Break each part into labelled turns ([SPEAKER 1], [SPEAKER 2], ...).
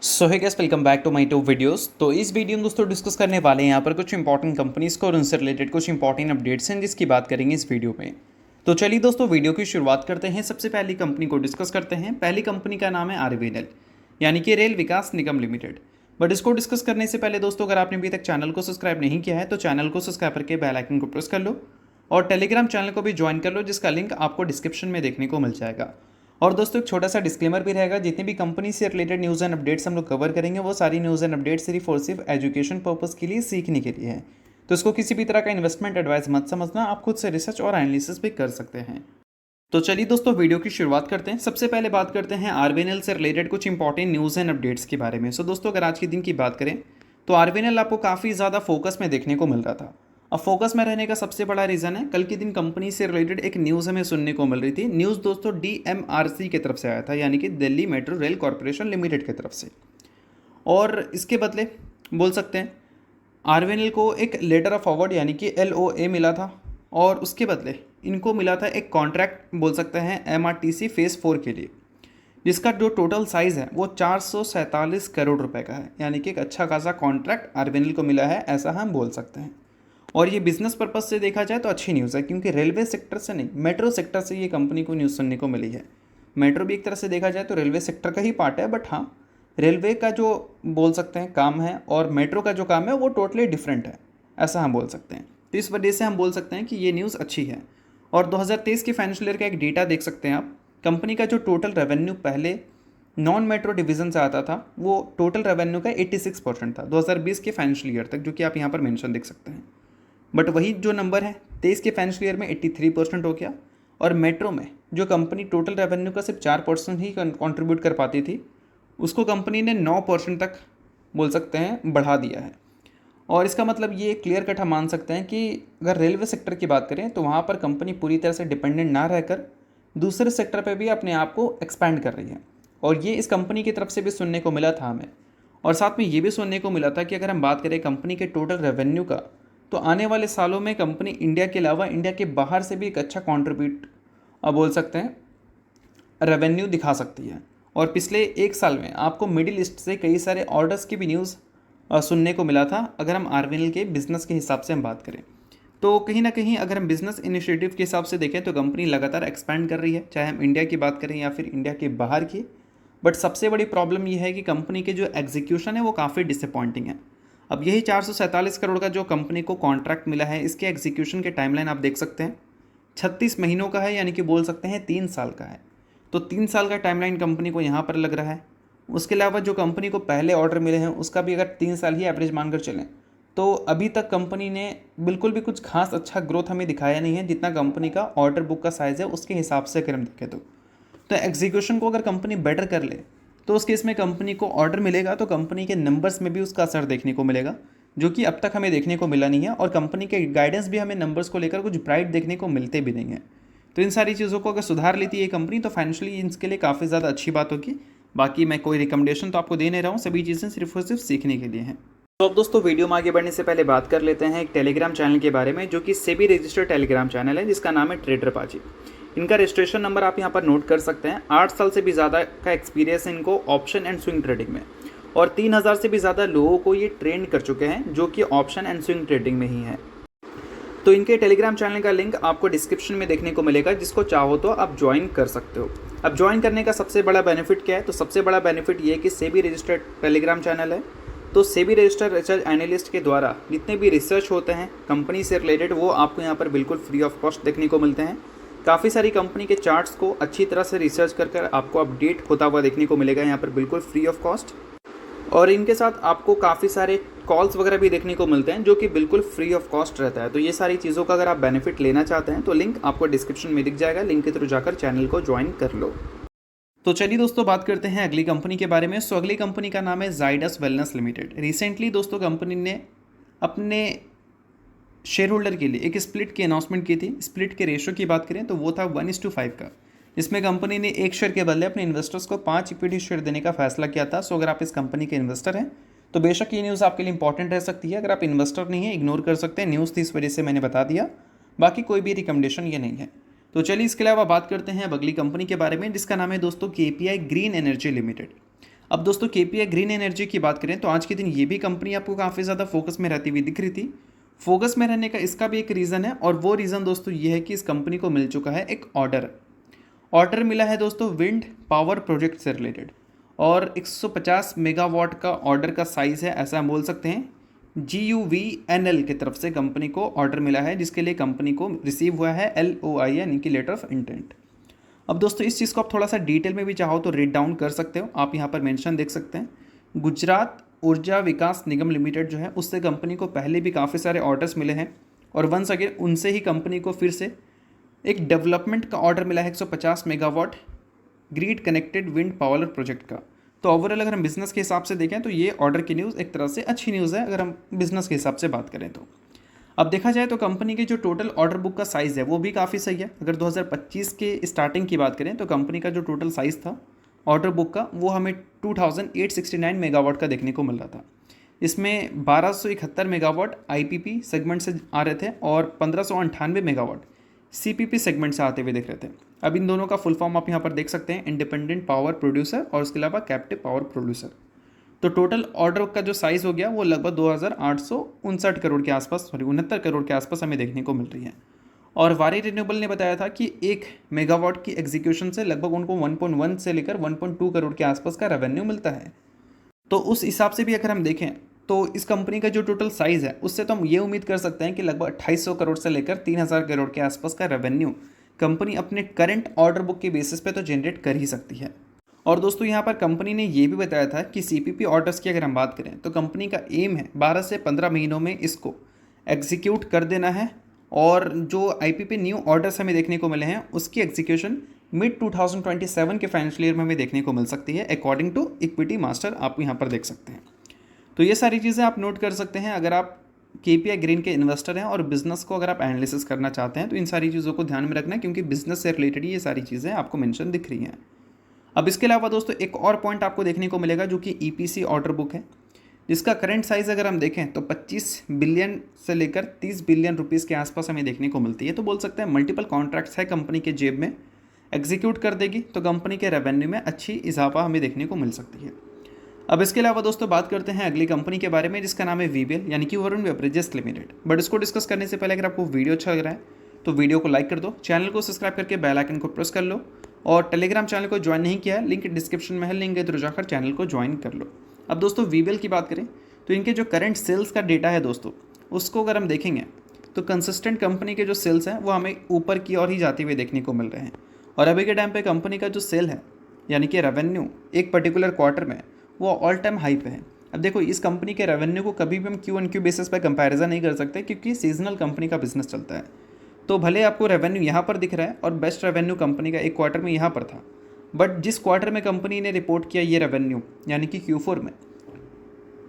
[SPEAKER 1] So hi guys, welcome back to my two videos. तो इस video में दोस्तों डिस्कस करने वाले हैं यहाँ पर कुछ इंपॉर्टेंट कंपनीज को और उनसे रिलेटेड कुछ इंपॉर्टेंट अपडेट्स हैं जिसकी बात करेंगे इस वीडियो में। तो चलिए दोस्तों वीडियो की शुरुआत करते हैं। सबसे पहली कंपनी को डिस्कस करते हैं। पहली कंपनी का नाम है आरवीएनएल यानी कि rail Vikas Nigam limited. But इसको डिस्कस करने से पहले दोस्तों, अगर आपने अभी तक चैनल को सब्सक्राइब नहीं किया है तो चैनल को सब्सक्राइब करके बेल आइकन को प्रेस कर लो और टेलीग्राम चैनल को भी ज्वाइन कर लो, जिसका लिंक आपको डिस्क्रिप्शन में देखने को मिल जाएगा। और दोस्तों एक छोटा सा डिस्क्लेमर भी रहेगा, जितनी भी कंपनी से रिलेटेड न्यूज़ एंड अपडेट्स हम लोग कवर करेंगे वो सारी न्यूज़ एंड अपडेट्स सिर्फ और सिर्फ एजुकेशन पर्पस के लिए, सीखने के लिए है। तो इसको किसी भी तरह का इन्वेस्टमेंट एडवाइस मत समझना, आप खुद से रिसर्च और एनालिसिस भी कर सकते हैं। तो चलिए दोस्तों वीडियो की शुरुआत करते हैं। सबसे पहले बात करते हैं आरवीएनएल से रिलेटेड कुछ इंपॉर्टेंट न्यूज़ एंड अपडेट्स के बारे में। सो दोस्तों अगर आज के दिन की बात करें तो आरवीएनएल आपको काफ़ी ज़्यादा फोकस में देखने को मिल रहा था। अब फोकस में रहने का सबसे बड़ा रीज़न है, कल के दिन कंपनी से रिलेटेड एक न्यूज़ हमें सुनने को मिल रही थी। न्यूज़ दोस्तों डीएमआरसी की तरफ से आया था, यानी कि Delhi metro rail corporation limited की तरफ से। और इसके बदले बोल सकते हैं आरवीएनएल को एक लेटर ऑफ अवार्ड यानी कि एलओए मिला था, और उसके बदले इनको मिला था एक कॉन्ट्रैक्ट बोल सकते हैं एमआरटीसी फेज़ 4 के लिए, जिसका जो टोटल साइज़ है वो 447 करोड़ रुपए का है। यानी कि एक अच्छा खासा कॉन्ट्रैक्ट आरवीएनएल को मिला है, ऐसा हम बोल सकते हैं। और ये बिजनेस पर्पज से देखा जाए तो अच्छी न्यूज़ है, क्योंकि रेलवे सेक्टर से नहीं, मेट्रो सेक्टर से ये कंपनी को न्यूज़ सुनने को मिली है। मेट्रो भी एक तरह से देखा जाए तो रेलवे सेक्टर का ही पार्ट है, बट हाँ, रेलवे का जो बोल सकते हैं काम है और मेट्रो का जो काम है वो टोटली डिफरेंट है, ऐसा हम बोल सकते हैं। तो इस वजह से हम बोल सकते हैं कि ये न्यूज़ अच्छी है। और 2023 के फाइनेंशियल ईयर का एक डेटा देख सकते हैं आप। कंपनी का जो टोटल रेवेन्यू पहले नॉन मेट्रो डिवीजन से आता था वो टोटल रेवेन्यू का 86% था 2020 के फाइनेंशियल ईयर तक, जो कि आप यहाँ पर मेंशन देख सकते हैं। बट वही जो नंबर है 23 के फाइनेंशियल ईयर में 83% हो गया। और मेट्रो में जो कंपनी टोटल रेवेन्यू का सिर्फ 4% ही कंट्रीब्यूट कर पाती थी, उसको कंपनी ने 9% तक बोल सकते हैं बढ़ा दिया है। और इसका मतलब ये क्लियर कट हम मान सकते हैं कि अगर रेलवे सेक्टर की बात करें तो वहाँ पर कंपनी पूरी तरह से डिपेंडेंट ना रहकर दूसरे सेक्टर पर भी अपने आप को एक्सपैंड कर रही है। और ये इस कंपनी की तरफ से भी सुनने को मिला था हमें। और साथ में ये भी सुनने को मिला था कि अगर हम बात करें कंपनी के टोटल रेवेन्यू का, तो आने वाले सालों में कंपनी इंडिया के अलावा इंडिया के बाहर से भी एक अच्छा कंट्रीब्यूट बोल सकते हैं रेवेन्यू दिखा सकती है। और पिछले एक साल में आपको मिडिल ईस्ट से कई सारे ऑर्डर्स की भी न्यूज़ सुनने को मिला था। अगर हम आरवीएनएल के बिज़नेस के हिसाब से हम बात करें तो कहीं ना कहीं अगर हम बिज़नेस इनिशिएटिव के हिसाब से देखें तो कंपनी लगातार एक्सपैंड कर रही है, चाहे हम इंडिया की बात करें या फिर इंडिया के बाहर की। बट सबसे बड़ी प्रॉब्लम यह है कि कंपनी के जो एग्जीक्यूशन है वो काफ़ी डिसअपॉइंटिंग है। अब यही 447 करोड़ का जो कंपनी को कॉन्ट्रैक्ट मिला है, इसके एग्जीक्यूशन के टाइमलाइन आप देख सकते हैं 36 महीनों का है, यानी कि बोल सकते हैं 3 साल का है। तो 3 साल का टाइमलाइन कंपनी को यहाँ पर लग रहा है। उसके अलावा जो कंपनी को पहले ऑर्डर मिले हैं उसका भी अगर 3 साल ही एवरेज मानकर चलें तो अभी तक कंपनी ने बिल्कुल भी कुछ खास अच्छा ग्रोथ हमें दिखाया नहीं है, जितना कंपनी का ऑर्डर बुक का साइज़ है उसके हिसाब से अगर हम देखें तो एग्जीक्यूशन को अगर कंपनी बेटर कर ले तो उस केस में कंपनी को ऑर्डर मिलेगा, तो कंपनी के नंबर्स में भी उसका असर देखने को मिलेगा, जो कि अब तक हमें देखने को मिला नहीं है। और कंपनी के गाइडेंस भी हमें नंबर्स को लेकर कुछ ब्राइट देखने को मिलते भी नहीं हैं। तो इन सारी चीज़ों को अगर सुधार लेती है ये कंपनी तो फाइनेंशियली इसके लिए काफ़ी ज़्यादा अच्छी बात होगी। बाकी मैं कोई रिकमेंडेशन तो आपको दे नहीं रहा हूँ, सभी चीज़ें सिर्फ और सिर्फ सीखने के लिए हैं। तो अब दोस्तों वीडियो में आगे बढ़ने से पहले बात कर लेते हैं एक टेलीग्राम चैनल के बारे में, जो कि सेबी रजिस्टर्ड टेलीग्राम चैनल है, जिसका नाम है ट्रेडर पाजी। इनका रजिस्ट्रेशन नंबर आप यहाँ पर नोट कर सकते हैं। 8 साल से भी ज़्यादा का एक्सपीरियंस है इनको ऑप्शन एंड स्विंग ट्रेडिंग में, और 3000 से भी ज़्यादा लोगों को ये ट्रेन कर चुके हैं जो कि ऑप्शन एंड स्विंग ट्रेडिंग में ही है। तो इनके टेलीग्राम चैनल का लिंक आपको डिस्क्रिप्शन में देखने को मिलेगा, जिसको चाहो तो आप ज्वाइन कर सकते हो। अब ज्वाइन करने का सबसे बड़ा बेनिफिट क्या है, तो सबसे बड़ा बेनिफिट ये है कि सेबी रजिस्टर्ड टेलीग्राम चैनल है। तो सेबी रजिस्टर्ड रिसर्च एनालिस्ट के द्वारा जितने भी रिसर्च होते हैं कंपनी से रिलेटेड वो आपको यहाँ पर बिल्कुल फ्री ऑफ कॉस्ट देखने को मिलते हैं। काफ़ी सारी कंपनी के चार्ट्स को अच्छी तरह से रिसर्च कर आपको अपडेट होता हुआ देखने को मिलेगा यहाँ पर बिल्कुल फ्री ऑफ कॉस्ट। और इनके साथ आपको काफ़ी सारे कॉल्स वगैरह भी देखने को मिलते हैं जो कि बिल्कुल फ्री ऑफ कॉस्ट रहता है। तो ये सारी चीज़ों का अगर आप बेनिफिट लेना चाहते हैं तो लिंक आपको डिस्क्रिप्शन में दिख जाएगा, लिंक के थ्रू जाकर चैनल को ज्वाइन कर लो। तो चलिए दोस्तों बात करते हैं अगली कंपनी के बारे में। सो अगली कंपनी का नाम है जाइडस वेलनेस लिमिटेड। रिसेंटली दोस्तों कंपनी ने अपने शेयर होल्डर के लिए एक स्प्लिट की अनाउंसमेंट की थी। स्प्लिट के रेशो की बात करें तो वो था 1:5 का, जिसमें कंपनी ने एक शेयर के बदले अपने इन्वेस्टर्स को 5 इक्विटी शेयर देने का फैसला किया था। सो अगर आप इस कंपनी के इन्वेस्टर हैं तो बेशक ये न्यूज़ आपके लिए इंपॉर्टेंट रह सकती है। अगर आप इन्वेस्टर नहीं है इग्नोर कर सकते हैं, न्यूज़ थी इस वजह से मैंने बता दिया, बाकी कोई भी रिकमेंडेशन ये नहीं है। तो चलिए इसके अलावा बात करते हैं अब अगली कंपनी के बारे में, जिसका नाम है दोस्तों केपीआई ग्रीन एनर्जी लिमिटेड। अब दोस्तों केपीआई ग्रीन एनर्जी की बात करें तो आज के दिन ये भी कंपनी आपको काफ़ी ज़्यादा फोकस में रहती हुई दिख रही थी। फोकस में रहने का इसका भी एक रीज़न है, और वो रीज़न दोस्तों ये है कि इस कंपनी को मिल चुका है एक ऑर्डर मिला है दोस्तों विंड पावर प्रोजेक्ट से रिलेटेड, और 150 मेगावाट का ऑर्डर का साइज़ है, ऐसा हम बोल सकते हैं। GUVNL की तरफ से कंपनी को ऑर्डर मिला है, जिसके लिए कंपनी को रिसीव हुआ है LOI यानी कि लेटर ऑफ इंटेंट। अब दोस्तों इस चीज़ को आप थोड़ा सा डिटेल में भी चाहो तो रीड डाउन कर सकते हो। आप यहाँ पर मेंशन देख सकते हैं, गुजरात ऊर्जा विकास निगम लिमिटेड जो है उससे कंपनी को पहले भी काफ़ी सारे ऑर्डर्स मिले हैं, और वंस अगेन उनसे ही कंपनी को फिर से एक डेवलपमेंट का ऑर्डर मिला है 150 megawatt grid connected wind power project का। तो ओवरऑल अगर हम बिज़नेस के हिसाब से देखें तो ये ऑर्डर की न्यूज़ एक तरह से अच्छी न्यूज़ है, अगर हम बिज़नेस के हिसाब से बात करें तो। अब देखा जाए तो कंपनी के जो टोटल ऑर्डर बुक का साइज़ है वो भी काफ़ी सही है। अगर 2025 के स्टार्टिंग की बात करें तो कंपनी का जो टोटल साइज़ था ऑर्डर बुक का वो हमें 2869 मेगावाट का देखने को मिल रहा था। इसमें 1271 मेगावाट IPP सेगमेंट से आ रहे थे और 1598 मेगावाट CPP सेगमेंट से आते हुए दिख रहे थे। अब इन दोनों का फुल फॉर्म आप यहाँ पर देख सकते हैं, इंडिपेंडेंट पावर प्रोड्यूसर और उसके अलावा कैप्टिव पावर प्रोड्यूसर। तो टोटल ऑर्डर का जो साइज़ हो गया वो लगभग 2859 करोड़ के आसपास, 69 करोड़ के आसपास हमें देखने को मिल रही है। और वारी रिन्यूएबल ने बताया था कि 1 मेगावाट की एग्जीक्यूशन से लगभग उनको 1.1 से लेकर 1.2 करोड़ के आसपास का रेवेन्यू मिलता है। तो उस हिसाब से भी अगर हम देखें तो इस कंपनी का जो टोटल साइज़ है उससे तो हम ये उम्मीद कर सकते हैं कि लगभग 2800 करोड़ से लेकर 3000 करोड़ के आसपास का रेवेन्यू कंपनी अपने करंट ऑर्डर बुक के बेसिस पे तो जनरेट कर ही सकती है। और दोस्तों यहाँ पर कंपनी ने ये भी बताया था कि CPP ऑर्डर्स की अगर हम बात करें तो कंपनी का एम है 12 से 15 महीनों में इसको एग्जीक्यूट कर देना है, और जो IPP न्यू ऑर्डर्स हमें देखने को मिले हैं उसकी एग्जीक्यूशन मिड 2027 के फाइनेंशियल ईयर में हमें देखने को मिल सकती है, अकॉर्डिंग टू इक्विटी मास्टर आप यहाँ पर देख सकते हैं। तो ये सारी चीज़ें आप नोट कर सकते हैं अगर आप KPI ग्रीन के इन्वेस्टर हैं और बिजनेस को अगर आप एनालिसिस करना चाहते हैं तो इन सारी चीज़ों को ध्यान में रखना है, क्योंकि बिजनेस से रिलेटेड ये सारी चीज़ें आपको मेंशन दिख रही हैं। अब इसके अलावा दोस्तों एक और पॉइंट आपको देखने को मिलेगा जो कि EPC ऑर्डर बुक है, जिसका करंट साइज़ अगर हम देखें तो 25 बिलियन से लेकर 30 बिलियन रुपीज़ के आसपास हमें देखने को मिलती है। तो बोल सकते हैं मल्टीपल कॉन्ट्रैक्ट्स है कंपनी के जेब में, एग्जीक्यूट कर देगी तो कंपनी के रेवेन्यू में अच्छी इजाफा हमें देखने को मिल सकती है। अब इसके अलावा दोस्तों बात करते हैं अगली कंपनी के बारे में, जिसका नाम है VBL यानी कि वरुण बेवरेजेस लिमिटेड। बट इसको डिस्कस करने से पहले अगर आपको वीडियो अच्छा लग रहा है तो वीडियो को लाइक कर दो, चैनल को सब्सक्राइब करके बेल आइकन को प्रेस कर लो, और टेलीग्राम चैनल को ज्वाइन नहीं किया है लिंक डिस्क्रिप्शन में है, लिंक है तो जाकर चैनल को ज्वाइन कर लो। अब दोस्तों VBL की बात करें तो इनके जो करंट सेल्स का डेटा है दोस्तों उसको अगर हम देखेंगे तो कंसिस्टेंट कंपनी के जो सेल्स हैं वो हमें ऊपर की ओर ही जाते हुए देखने को मिल रहे हैं, और अभी के टाइम पे कंपनी का जो सेल है यानी कि रेवेन्यू एक पर्टिकुलर क्वार्टर में वो ऑल टाइम हाई पे है। अब देखो इस कंपनी के रेवेन्यू को कभी भी हम Q-on-Q बेसिस पे कंपैरिजन नहीं कर सकते, क्योंकि सीजनल कंपनी का बिजनेस चलता है। तो भले आपको रेवेन्यू यहाँ पर दिख रहा है और बेस्ट रेवेन्यू कंपनी का एक क्वार्टर में यहाँ पर था, बट जिस क्वार्टर में कंपनी ने रिपोर्ट किया ये रेवेन्यू यानी कि Q4 में,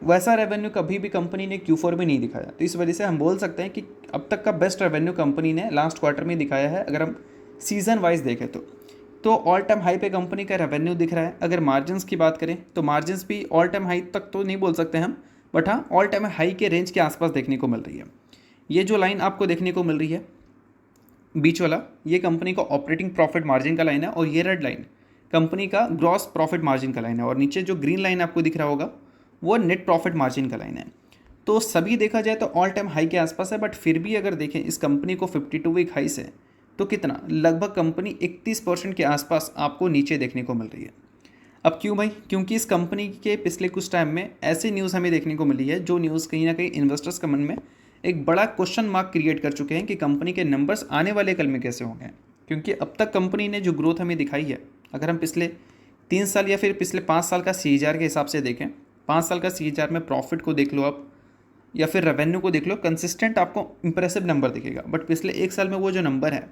[SPEAKER 1] वैसा रेवेन्यू कभी भी कंपनी ने Q4 में नहीं दिखाया। तो इस वजह से हम बोल सकते हैं कि अब तक का बेस्ट रेवेन्यू कंपनी ने लास्ट क्वार्टर में दिखाया है, अगर हम सीजन वाइज देखें तो ऑल टाइम हाई पे कंपनी का रेवेन्यू दिख रहा है। अगर मार्जिन्स की बात करें तो मार्जिन्स भी ऑल टाइम हाई तक तो नहीं बोल सकते हम, बट हाँ ऑल टाइम हाई के रेंज के आसपास देखने को मिल रही है। ये जो लाइन आपको देखने को मिल रही है बीच वाला, ये कंपनी का ऑपरेटिंग प्रॉफिट मार्जिन का लाइन है, और ये रेड लाइन कंपनी का ग्रॉस प्रॉफिट मार्जिन का लाइन है, और नीचे जो ग्रीन लाइन आपको दिख रहा होगा वो नेट प्रॉफिट मार्जिन का लाइन है। तो सभी देखा जाए तो ऑल टाइम हाई के आसपास है, बट फिर भी अगर देखें इस कंपनी को 52 वीक हाई से तो कितना लगभग कंपनी 31% के आसपास आपको नीचे देखने को मिल रही है। अब क्यों भाई? क्योंकि इस कंपनी के पिछले कुछ टाइम में ऐसी न्यूज़ हमें देखने को मिली है जो न्यूज़ कहीं ना कहीं इन्वेस्टर्स के मन में एक बड़ा क्वेश्चन मार्क क्रिएट कर चुके हैं कि कंपनी के नंबर्स आने वाले कल में कैसे होंगे। क्योंकि अब तक कंपनी ने जो ग्रोथ हमें दिखाई है, अगर हम पिछले 3 साल या फिर पिछले 5 साल का CAGR के हिसाब से देखें, 5 साल का CAGR में प्रॉफिट को देख लो आप या फिर रेवेन्यू को देख लो, कंसिस्टेंट आपको इंप्रेसिव नंबर दिखेगा। बट पिछले 1 साल में वो जो नंबर है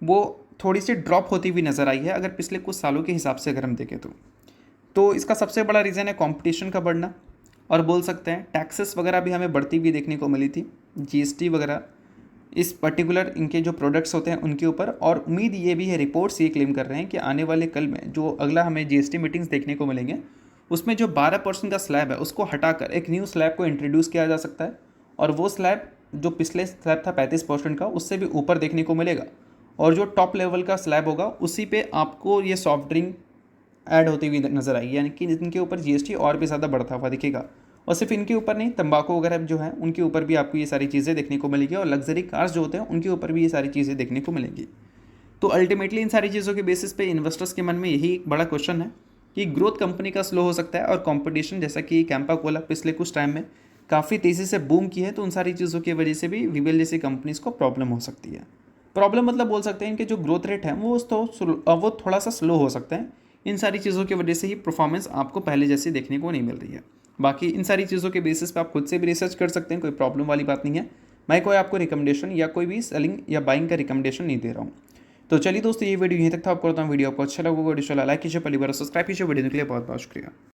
[SPEAKER 1] वो थोड़ी सी ड्रॉप होती हुई नज़र आई है, अगर पिछले कुछ सालों के हिसाब से अगर हम देखें तो इसका सबसे बड़ा रीज़न है कंपटीशन का बढ़ना, और बोल सकते हैं टैक्सेस वगैरह भी हमें बढ़ती हुई देखने को मिली थी, GST वगैरह इस पर्टिकुलर इनके जो प्रोडक्ट्स होते हैं उनके ऊपर। और उम्मीद ये भी है, रिपोर्ट्स ये क्लेम कर रहे हैं कि आने वाले कल में जो अगला हमें GST मीटिंग्स देखने को मिलेंगे उसमें जो 12% का स्लैब है उसको हटाकर एक न्यू स्लैब को इंट्रोड्यूस किया जा सकता है, और वो स्लैब जो पिछले स्लैब था 35% का उससे भी ऊपर देखने को मिलेगा, और जो टॉप लेवल का स्लैब होगा उसी पे आपको ये सॉफ्ट ड्रिंक ऐड होती हुई नजर आएगी, यानी कि इनके ऊपर जीएसटी और भी ज़्यादा बढ़ता हुआ दिखेगा। और सिर्फ इनके ऊपर नहीं, तंबाकू वगैरह जो है उनके ऊपर भी आपको ये सारी चीज़ें देखने को मिलेगी, और लग्जरी कार्स जो होते हैं उनके ऊपर भी ये सारी चीज़ें देखने को मिलेंगी। तो अल्टीमेटली इन सारी चीज़ों के बेसिस पे इन्वेस्टर्स के मन में यही एक बड़ा क्वेश्चन है कि ग्रोथ कंपनी का स्लो हो सकता है, और कंपटीशन जैसा कि कैंपा कोला पिछले कुछ टाइम में काफ़ी तेज़ी से बूम की है, तो उन सारी चीज़ों की वजह से भी वीवेल जैसी कंपनीज को प्रॉब्लम हो सकती है। प्रॉब्लम मतलब बोल सकते हैं इनके जो ग्रोथ रेट है वो थोड़ा सा स्लो हो सकता है। इन सारी चीज़ों की वजह से ही परफॉर्मेंस आपको पहले जैसी देखने को नहीं मिल रही है। बाकी इन सारी चीज़ों के बेसिस पे आप खुद से भी रिसर्च कर सकते हैं, कोई प्रॉब्लम वाली बात नहीं है। मैं कोई आपको रिकमेंडेशन या कोई भी सेलिंग या बाइंग का रिकमेंडेशन नहीं दे रहा हूँ। तो चलिए दोस्तों, ये वीडियो यहीं तक था। आपको वीडियो आपको अच्छा लगा, वीडियो लाइक कीजिए, पहली बार सब्सक्राइब कीजिए। वीडियो के लिए बहुत बहुत शुक्रिया।